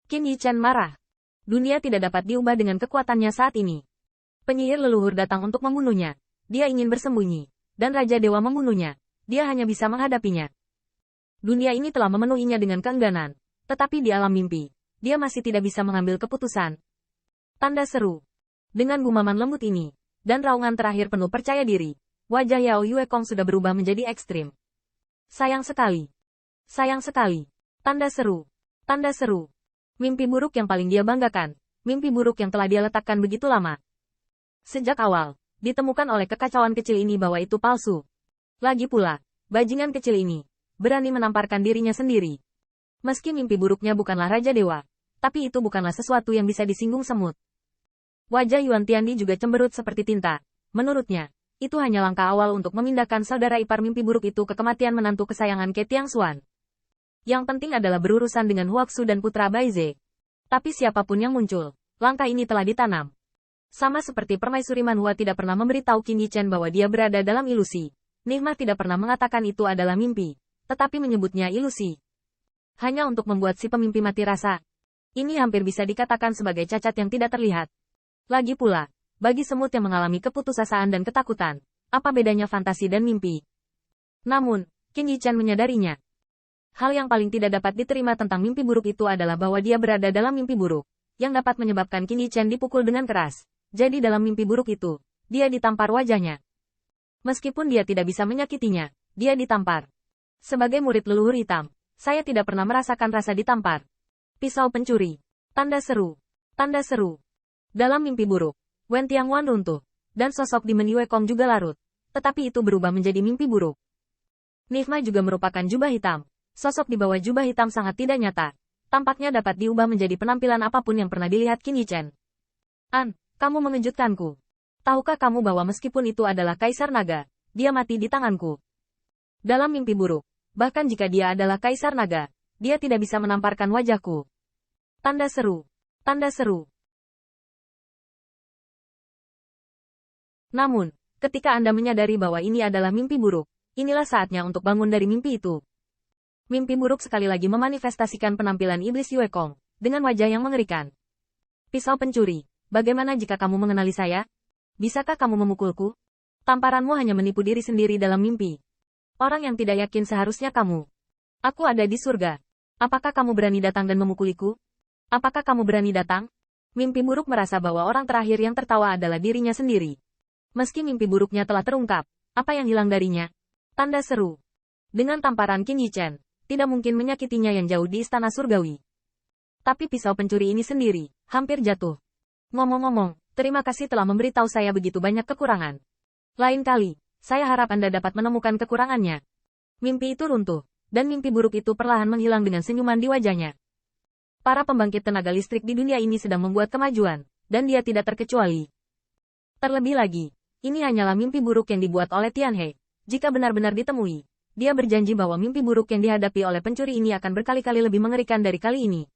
Qin Yichen marah. Dunia tidak dapat diubah dengan kekuatannya saat ini. Penyihir leluhur datang untuk membunuhnya. Dia ingin bersembunyi. Dan Raja Dewa membunuhnya. Dia hanya bisa menghadapinya. Dunia ini telah memenuhinya dengan keengganan. Tetapi di alam mimpi, dia masih tidak bisa mengambil keputusan. Tanda seru. Dengan gumaman lembut ini, dan raungan terakhir penuh percaya diri, wajah Yao Yuekong sudah berubah menjadi ekstrim. Sayang sekali. Sayang sekali. Tanda seru. Tanda seru. Mimpi buruk yang paling dia banggakan. Mimpi buruk yang telah dia letakkan begitu lama. Sejak awal, ditemukan oleh kekacauan kecil ini bahwa itu palsu. Lagi pula, bajingan kecil ini berani menamparkan dirinya sendiri. Meski mimpi buruknya bukanlah Raja Dewa, tapi itu bukanlah sesuatu yang bisa disinggung semut. Wajah Yuan Tiandi juga cemberut seperti tinta. Menurutnya, itu hanya langkah awal untuk memindahkan saudara ipar mimpi buruk itu ke kematian menantu kesayangan Ke Tiangxuan. Yang penting adalah berurusan dengan Huaxu dan putra Baize. Tapi siapapun yang muncul, langkah ini telah ditanam. Sama seperti permaisuri Manhua tidak pernah memberitahu Qin Yichen bahwa dia berada dalam ilusi. Nigma tidak pernah mengatakan itu adalah mimpi, tetapi menyebutnya ilusi. Hanya untuk membuat si pemimpi mati rasa. Ini hampir bisa dikatakan sebagai cacat yang tidak terlihat. Lagi pula, bagi semut yang mengalami keputusasaan dan ketakutan, apa bedanya fantasi dan mimpi? Namun, Qin Yichen menyadarinya. Hal yang paling tidak dapat diterima tentang mimpi buruk itu adalah bahwa dia berada dalam mimpi buruk, yang dapat menyebabkan Qin Yichen dipukul dengan keras. Jadi dalam mimpi buruk itu, dia ditampar wajahnya. Meskipun dia tidak bisa menyakitinya, dia ditampar. Sebagai murid leluhur hitam, saya tidak pernah merasakan rasa ditampar. Pisau pencuri. Tanda seru. Tanda seru. Dalam mimpi buruk, Wen Tiangwan runtuh, dan sosok Demon Yuekong juga larut. Tetapi itu berubah menjadi mimpi buruk. Nigma juga merupakan jubah hitam. Sosok di bawah jubah hitam sangat tidak nyata. Tampaknya dapat diubah menjadi penampilan apapun yang pernah dilihat Qin Yichen. Kamu mengejutkanku. Tahukah kamu bahwa meskipun itu adalah Kaisar Naga, dia mati di tanganku. Dalam mimpi buruk, bahkan jika dia adalah Kaisar Naga, dia tidak bisa menamparkan wajahku. Tanda seru. Tanda seru. Namun, ketika Anda menyadari bahwa ini adalah mimpi buruk, inilah saatnya untuk bangun dari mimpi itu. Mimpi buruk sekali lagi memanifestasikan penampilan iblis Yuekong, dengan wajah yang mengerikan. Pisau pencuri, bagaimana jika kamu mengenali saya? Bisakah kamu memukulku? Tamparanmu hanya menipu diri sendiri dalam mimpi. Orang yang tidak yakin seharusnya kamu. Aku ada di surga. Apakah kamu berani datang dan memukuliku? Apakah kamu berani datang? Mimpi buruk merasa bahwa orang terakhir yang tertawa adalah dirinya sendiri. Meski mimpi buruknya telah terungkap, apa yang hilang darinya? Tanda seru. Dengan tamparan Qin Yichen, tidak mungkin menyakitinya yang jauh di istana surgawi. Tapi pisau pencuri ini sendiri, hampir jatuh. Ngomong-ngomong, terima kasih telah memberitahu saya begitu banyak kekurangan. Lain kali, saya harap Anda dapat menemukan kekurangannya. Mimpi itu runtuh, dan mimpi buruk itu perlahan menghilang dengan senyuman di wajahnya. Para pembangkit tenaga listrik di dunia ini sedang membuat kemajuan, dan dia tidak terkecuali. Terlebih lagi, ini hanyalah mimpi buruk yang dibuat oleh Tianhe. Jika benar-benar ditemui, dia berjanji bahwa mimpi buruk yang dihadapi oleh pencuri ini akan berkali-kali lebih mengerikan dari kali ini.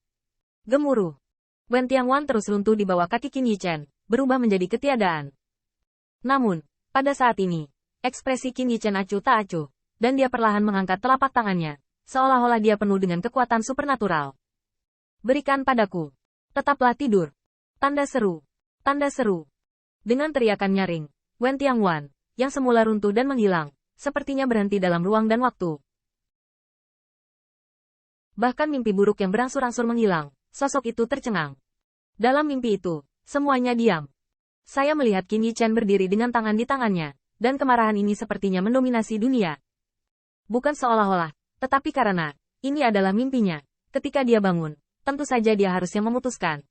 Gemuruh. Wen Tiangwan terus runtuh di bawah kaki Qin Yichen, berubah menjadi ketiadaan. Namun, pada saat ini, ekspresi Qin Yichen acuh tak acuh, dan dia perlahan mengangkat telapak tangannya, seolah-olah dia penuh dengan kekuatan supernatural. Berikan padaku. Tetaplah tidur. Tanda seru. Tanda seru. Dengan teriakan nyaring, Wen Tiangwan, yang semula runtuh dan menghilang, sepertinya berhenti dalam ruang dan waktu. Bahkan mimpi buruk yang berangsur-angsur menghilang, sosok itu tercengang. Dalam mimpi itu, semuanya diam. Saya melihat Qin Yichen berdiri dengan tangan di tangannya, dan kemarahan ini sepertinya mendominasi dunia. Bukan seolah-olah, tetapi karena, ini adalah mimpinya. Ketika dia bangun, tentu saja dia harusnya memutuskan.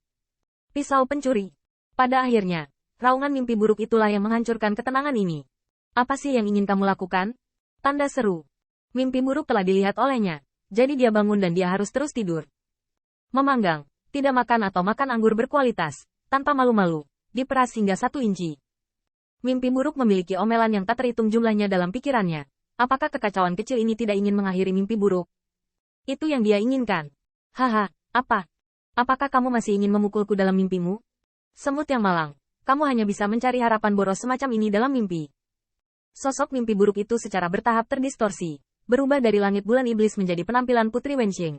Pisau pencuri. Pada akhirnya, raungan mimpi buruk itulah yang menghancurkan ketenangan ini. Apa sih yang ingin kamu lakukan? Tanda seru. Mimpi buruk telah dilihat olehnya, jadi dia bangun dan dia harus terus tidur. Memanggang, tidak makan atau makan anggur berkualitas, tanpa malu-malu, diperas hingga 1 inci. Mimpi buruk memiliki omelan yang tak terhitung jumlahnya dalam pikirannya. Apakah kekacauan kecil ini tidak ingin mengakhiri mimpi buruk? Itu yang dia inginkan. Haha, apa? Apakah kamu masih ingin memukulku dalam mimpimu? Semut yang malang, kamu hanya bisa mencari harapan boros semacam ini dalam mimpi. Sosok mimpi buruk itu secara bertahap terdistorsi, berubah dari langit bulan iblis menjadi penampilan Putri Wenxing.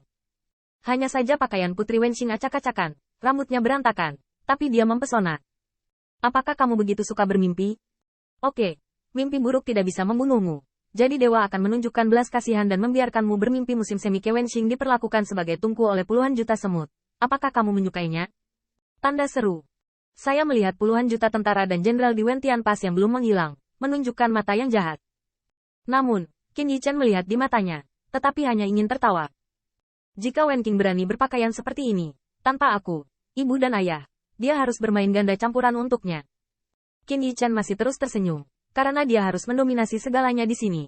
Hanya saja pakaian Putri Wenxing acak-acakan, rambutnya berantakan, tapi dia mempesona. Apakah kamu begitu suka bermimpi? Oke, mimpi buruk tidak bisa membunuhmu. Jadi dewa akan menunjukkan belas kasihan dan membiarkanmu bermimpi. Musim semi Wenxing diperlakukan sebagai tungku oleh puluhan juta semut. Apakah kamu menyukainya? Tanda seru. Saya melihat puluhan juta tentara dan jenderal di Wentian Pass yang belum menghilang, menunjukkan mata yang jahat. Namun, Qin Yichen melihat di matanya, tetapi hanya ingin tertawa. Jika Wen Qing berani berpakaian seperti ini, tanpa aku, ibu dan ayah, dia harus bermain ganda campuran untuknya. Qin Yichen masih terus tersenyum, karena dia harus mendominasi segalanya di sini.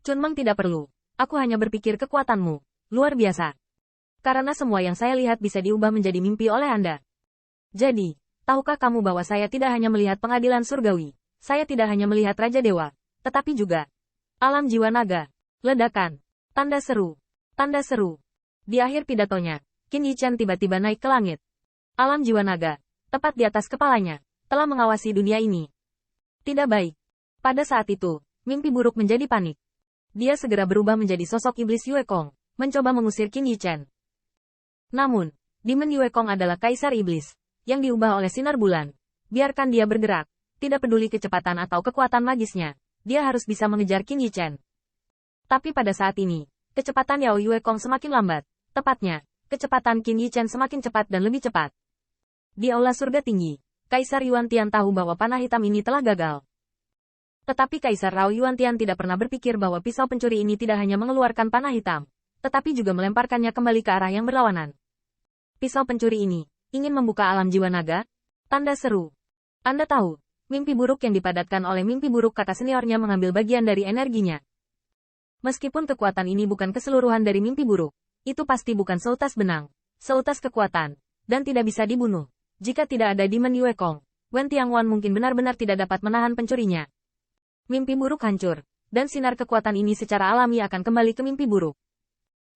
Chunmeng tidak perlu, aku hanya berpikir kekuatanmu, luar biasa. Karena semua yang saya lihat bisa diubah menjadi mimpi oleh Anda. Jadi, tahukah kamu bahwa saya tidak hanya melihat pengadilan surgawi, saya tidak hanya melihat Raja Dewa, tetapi juga alam jiwa naga. Ledakan. Tanda seru. Tanda seru. Di akhir pidatonya, Qin Yichen tiba-tiba naik ke langit. Alam jiwa naga, tepat di atas kepalanya, telah mengawasi dunia ini. Tidak baik. Pada saat itu, mimpi buruk menjadi panik. Dia segera berubah menjadi sosok iblis Yue Kong, mencoba mengusir Qin Yichen. Namun, Demon Yue Kong adalah kaisar iblis, yang diubah oleh sinar bulan. Biarkan dia bergerak, tidak peduli kecepatan atau kekuatan magisnya, dia harus bisa mengejar Qin Yichen. Tapi pada saat ini, kecepatan Yao Yue Kong semakin lambat, tepatnya, kecepatan Qin Yichen semakin cepat dan lebih cepat. Di aula surga tinggi, Kaisar Yuan Tian tahu bahwa panah hitam ini telah gagal. Tetapi Kaisar Rao Yuan Tian tidak pernah berpikir bahwa pisau pencuri ini tidak hanya mengeluarkan panah hitam, tetapi juga melemparkannya kembali ke arah yang berlawanan. Pisau pencuri ini ingin membuka alam jiwa naga? Tanda seru. Anda tahu, mimpi buruk yang dipadatkan oleh mimpi buruk kakak seniornya mengambil bagian dari energinya. Meskipun kekuatan ini bukan keseluruhan dari mimpi buruk, itu pasti bukan seutas benang, seutas kekuatan, dan tidak bisa dibunuh. Jika tidak ada Demon Yue Kong, Wen Tiangwan mungkin benar-benar tidak dapat menahan pencurinya. Mimpi buruk hancur, dan sinar kekuatan ini secara alami akan kembali ke mimpi buruk.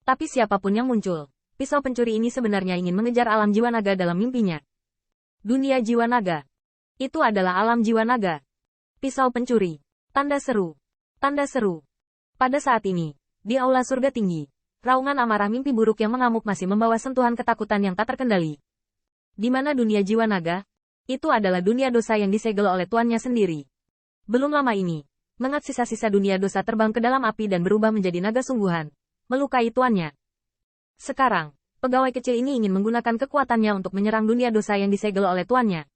Tapi siapapun yang muncul, pisau pencuri ini sebenarnya ingin mengejar alam jiwa naga dalam mimpinya. Dunia jiwa naga. Itu adalah alam jiwa naga. Pisau pencuri. Tanda seru. Tanda seru. Pada saat ini, di aula surga tinggi, raungan amarah mimpi buruk yang mengamuk masih membawa sentuhan ketakutan yang tak terkendali. Di mana dunia jiwa naga? Itu adalah dunia dosa yang disegel oleh tuannya sendiri. Belum lama ini, mengat sisa-sisa dunia dosa terbang ke dalam api dan berubah menjadi naga sungguhan, melukai tuannya. Sekarang, pegawai kecil ini ingin menggunakan kekuatannya untuk menyerang dunia dosa yang disegel oleh tuannya.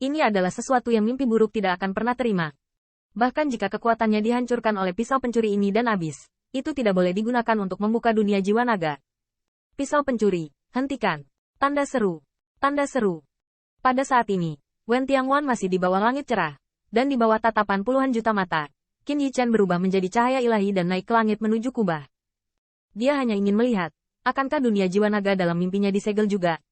Ini adalah sesuatu yang mimpi buruk tidak akan pernah terima. Bahkan jika kekuatannya dihancurkan oleh pisau pencuri ini dan habis, itu tidak boleh digunakan untuk membuka dunia jiwa naga. Pisau pencuri, hentikan. Tanda seru. Tanda seru. Pada saat ini, Wen Tiangwan masih di bawah langit cerah, dan di bawah tatapan puluhan juta mata, Qin Yichen berubah menjadi cahaya ilahi dan naik ke langit menuju kubah. Dia hanya ingin melihat, akankah dunia jiwa naga dalam mimpinya disegel juga?